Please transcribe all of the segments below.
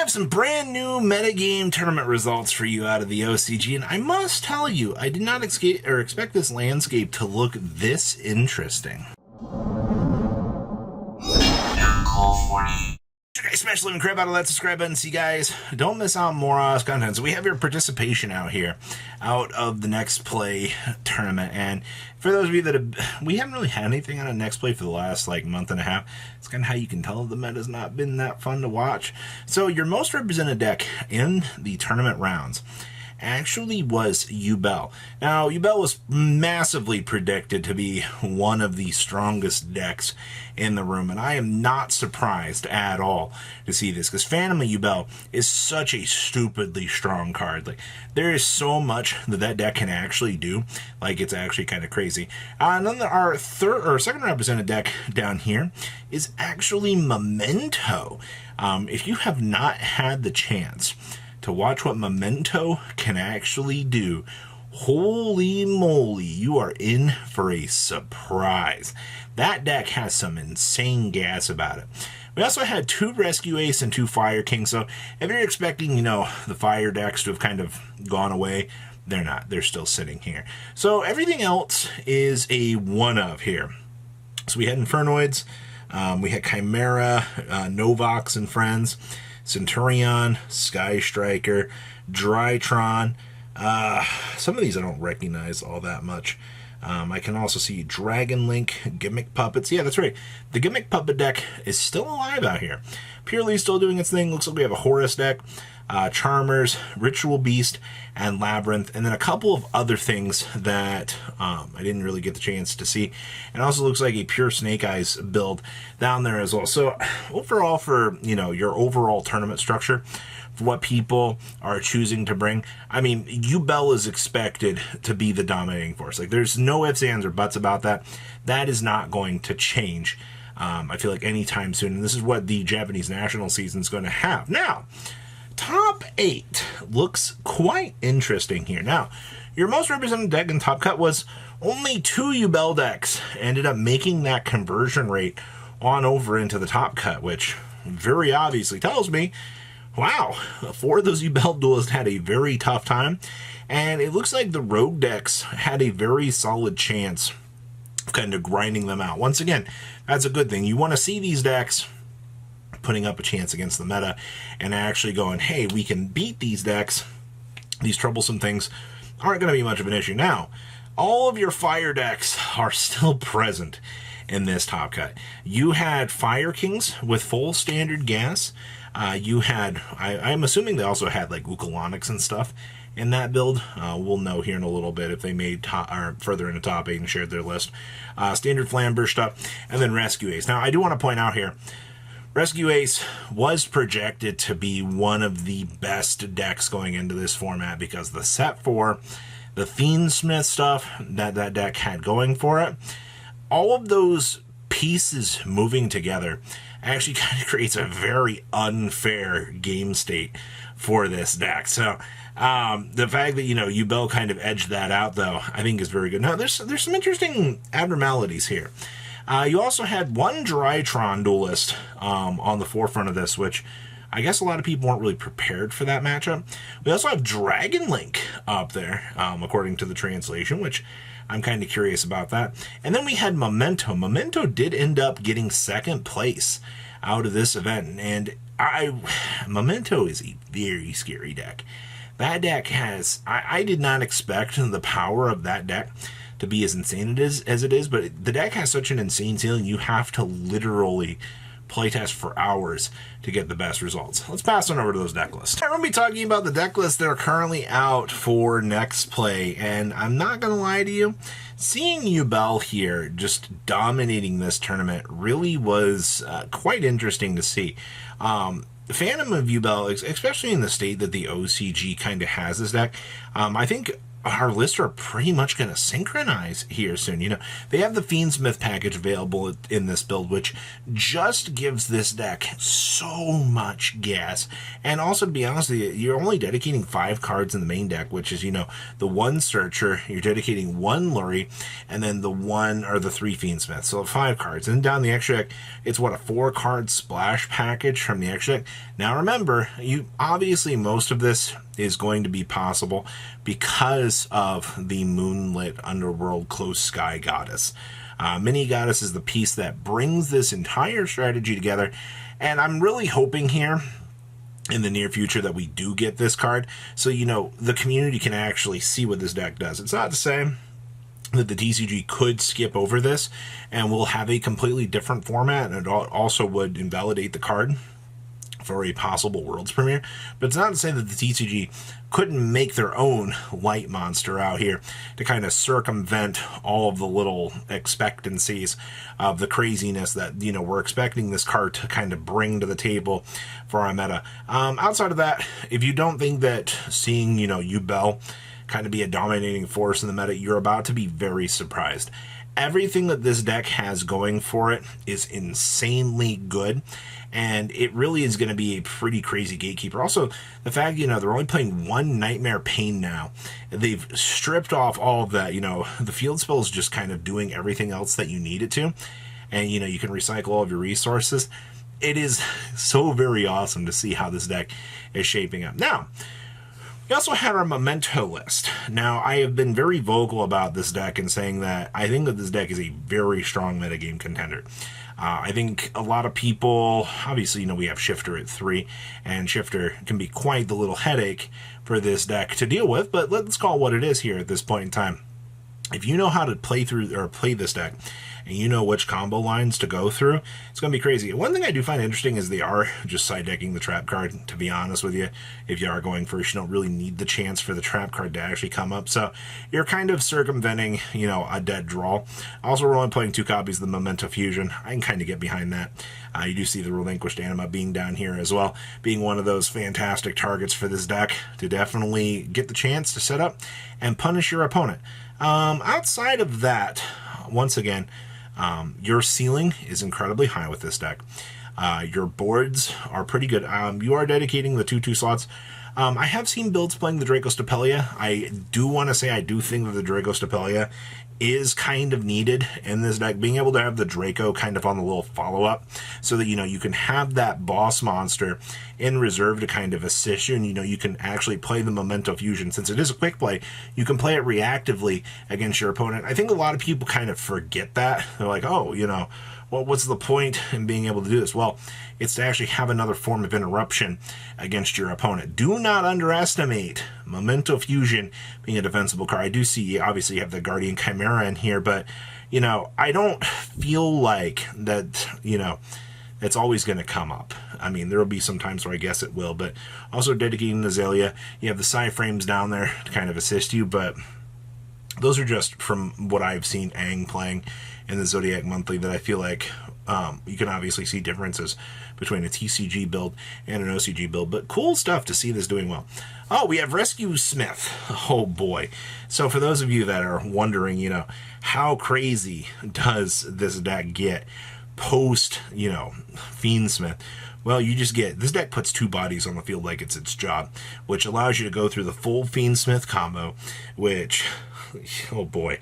have some brand new metagame tournament results for you out of the OCG, and I must tell you, I did not expect this landscape to look this interesting. Guys, smash the living crap out of that subscribe button so you guys don't miss out on more content. So we have your participation out here out of the Next Play tournament, and for those of you that we haven't really had anything on a Next Play for the last month and a half. It's kind of how you can tell the meta's not been that fun to watch. So your most represented deck in the tournament rounds actually was Yubel. Now, Yubel was massively predicted to be one of the strongest decks in the room, and I am not surprised at all to see this, because Phantom of Yubel is such a stupidly strong card. There is so much that deck can actually do. It's actually kind of crazy. And then our second represented deck down here is actually Memento. If you have not had the chance to watch what Memento can actually do, holy moly, you are in for a surprise. That deck has some insane gas about it. We also had 2 Rescue Ace and 2 Fire King, so if you're expecting, the fire decks to have kind of gone away, they're not. They're still sitting here. So everything else is a one-of here. So we had Infernoids, we had Chimera, Novox and Friends, Centurion, Sky Striker, Drytron. Some of these I don't recognize all that much. I can also see Dragon Link, Gimmick Puppets. Yeah, that's right. The Gimmick Puppet deck is still alive out here. Purely still doing its thing. Looks like we have a Horus deck, Charmers, Ritual Beast, and Labyrinth, and then a couple of other things that I didn't really get the chance to see. And also looks like a pure Snake Eyes build down there as well. So overall, for your overall tournament structure, for what people are choosing to bring, I mean, Yubel is expected to be the dominating force. There's no ifs, ands, or buts about that. That is not going to change, I feel like, anytime soon. And this is what the Japanese national season is going to have. Now, top 8 looks quite interesting here. Now, your most represented deck in Top Cut was only 2 Yubel decks ended up making that conversion rate on over into the Top Cut, which very obviously tells me, wow, 4 of those Yubel duelists had a very tough time, and it looks like the Rogue decks had a very solid chance of kind of grinding them out. Once again, that's a good thing. You want to see these decks putting up a chance against the meta and actually going, hey, we can beat these decks. These troublesome things aren't going to be much of an issue. Now, all of your fire decks are still present in this Top Cut. You had Fire Kings with full standard gas. You had, I'm assuming they also had Ukalonics and stuff in that build. We'll know here in a little bit if they made further into top 8 and shared their list. Standard Flamber stuff, and then Rescue Ace. Now, I do want to point out here, Rescue Ace was projected to be one of the best decks going into this format because the set 4, the Fiend Smith stuff that deck had going for it, all of those pieces moving together actually kind of creates a very unfair game state for this deck. So the fact that Yubel kind of edged that out, though, I think is very good. Now there's some interesting abnormalities here. You also had 1 Drytron duelist on the forefront of this, which I guess a lot of people weren't really prepared for that matchup. We also have Dragon Link up there, according to the translation, which I'm kind of curious about that. And then we had Memento. Memento did end up getting 2nd place out of this event, and Memento is a very scary deck. That deck has, I did not expect the power of that deck to be as insane as it is, but the deck has such an insane ceiling, you have to literally playtest for hours to get the best results. Let's pass on over to those deck lists. I'm going to be talking about the deck lists that are currently out for Next Play, and I'm not going to lie to you, seeing Yubel here just dominating this tournament really was quite interesting to see. The Phantom of Yubel, especially in the state that the OCG kind of has this deck, I think our lists are pretty much going to synchronize here soon. You know, they have the Fiend Smith package available in this build, which just gives this deck so much gas. And also, to be honest with you, you're only dedicating 5 cards in the main deck, which is, you know, the 1 Searcher, you're dedicating 1 Lurie, and then the 1 or the 3 Fiend Smith. So 5 cards. And down the extra deck, it's what, a 4-card splash package from the extra deck. Now remember, you obviously most of this is going to be possible because of the Moonlit Underworld Close Sky Goddess. Mini Goddess is the piece that brings this entire strategy together, and I'm really hoping here in the near future that we do get this card, so you know the community can actually see what this deck does. It's not to say that the TCG could skip over this and we'll have a completely different format, and it also would invalidate the card for a possible Worlds premiere, but it's not to say that the TCG couldn't make their own light monster out here to kind of circumvent all of the little expectancies of the craziness that, you know, we're expecting this card to kind of bring to the table for our meta. Outside of that, if you don't think that seeing, you know, Yubel kind of be a dominating force in the meta, you're about to be very surprised. Everything that this deck has going for it is insanely good, and it really is going to be a pretty crazy gatekeeper. Also, the fact, you know, they're only playing 1 Nightmare Pain now. They've stripped off all of that. You know, the field spell is just kind of doing everything else that you need it to, and, you know, you can recycle all of your resources. It is so very awesome to see how this deck is shaping up. Now, we also had our Memento list. Now, I have been very vocal about this deck and saying that I think that this deck is a very strong metagame contender. I think a lot of people, obviously, you know, we have Shifter at 3, and Shifter can be quite the little headache for this deck to deal with, but let's call it what it is here at this point in time. If you know how to play through or play this deck, and you know which combo lines to go through, it's going to be crazy. One thing I do find interesting is they are just side decking the trap card, to be honest with you. If you are going first, you don't really need the chance for the trap card to actually come up, so you're kind of circumventing, you know, a dead draw. Also, we're only playing 2 copies of the Memento Fusion. I can kind of get behind that. You do see the Relinquished Anima being down here as well, being one of those fantastic targets for this deck to definitely get the chance to set up and punish your opponent. Outside of that, once again, your ceiling is incredibly high with this deck. Your boards are pretty good. You are dedicating the 2/2 slots. I have seen builds playing the Dracostapelia. I do want to say I do think that the Dracostapelia is kind of needed in this deck. Being able to have the Draco kind of on the little follow-up so that, you know, you can have that boss monster in reserve to kind of assist you, and, you know, you can actually play the Memento Fusion. Since it is a quick play, you can play it reactively against your opponent. I think a lot of people kind of forget that. They're like, oh, you know, well, what's the point in being able to do this? Well, it's to actually have another form of interruption against your opponent. Do not underestimate Memento Fusion being a defensible card. I do see, obviously, you have the Guardian Chimera in here, but, you know, I don't feel like that, you know, it's always going to come up. I mean, there will be some times where I guess it will, but also dedicating Azalea, you have the Psy-Frames down there to kind of assist you, but those are just from what I've seen Aang playing in the Zodiac Monthly that I feel like you can obviously see differences between a TCG build and an OCG build, but cool stuff to see this doing well. Oh, we have Rescue Smith. Oh boy. So for those of you that are wondering, you know, how crazy does this deck get post, you know, Fiend Smith? Well, you just get, this deck puts 2 bodies on the field like it's its job, which allows you to go through the full Fiend Smith combo, which, oh boy.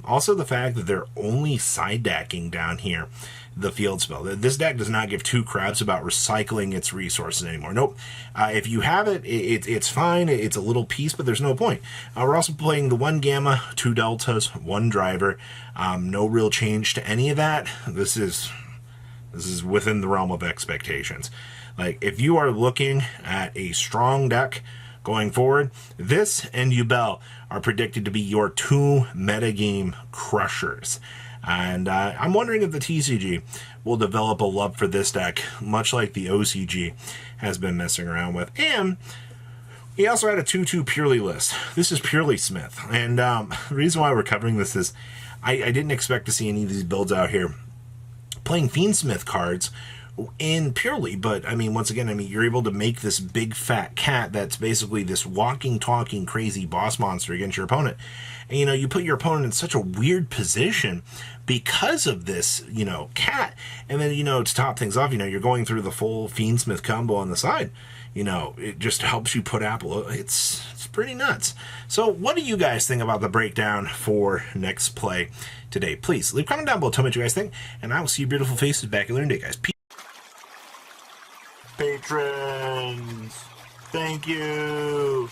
Also the fact that they're only side decking down here the field spell. This deck does not give 2 craps about recycling its resources anymore. Nope. If you have it, it's fine. It's a little piece, but there's no point. We're also playing the 1 Gamma, 2 Deltas, 1 Driver. No real change to any of that. This is within the realm of expectations. Like, if you are looking at a strong deck going forward, this and Yubel are predicted to be your 2 metagame crushers. And I'm wondering if the TCG will develop a love for this deck, much like the OCG has been messing around with. And he also had a 2/2 Purely list. This is Purely Smith. And the reason why we're covering this is I didn't expect to see any of these builds out here playing Fiend Smith cards in purely, but I mean, once again, I mean, you're able to make this big fat cat that's basically this walking, talking, crazy boss monster against your opponent. And, you know, you put your opponent in such a weird position because of this, you know, cat. And then, you know, to top things off, you know, you're going through the full Fiend Smith combo on the side. You know, it just helps you put Apple. It's pretty nuts. So what do you guys think about the breakdown for next play today? Please leave a comment down below. Tell me what you guys think. And I will see your beautiful faces back at Learning Day, guys. Patrons, thank you.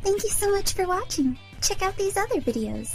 Thank you so much for watching. Check out these other videos.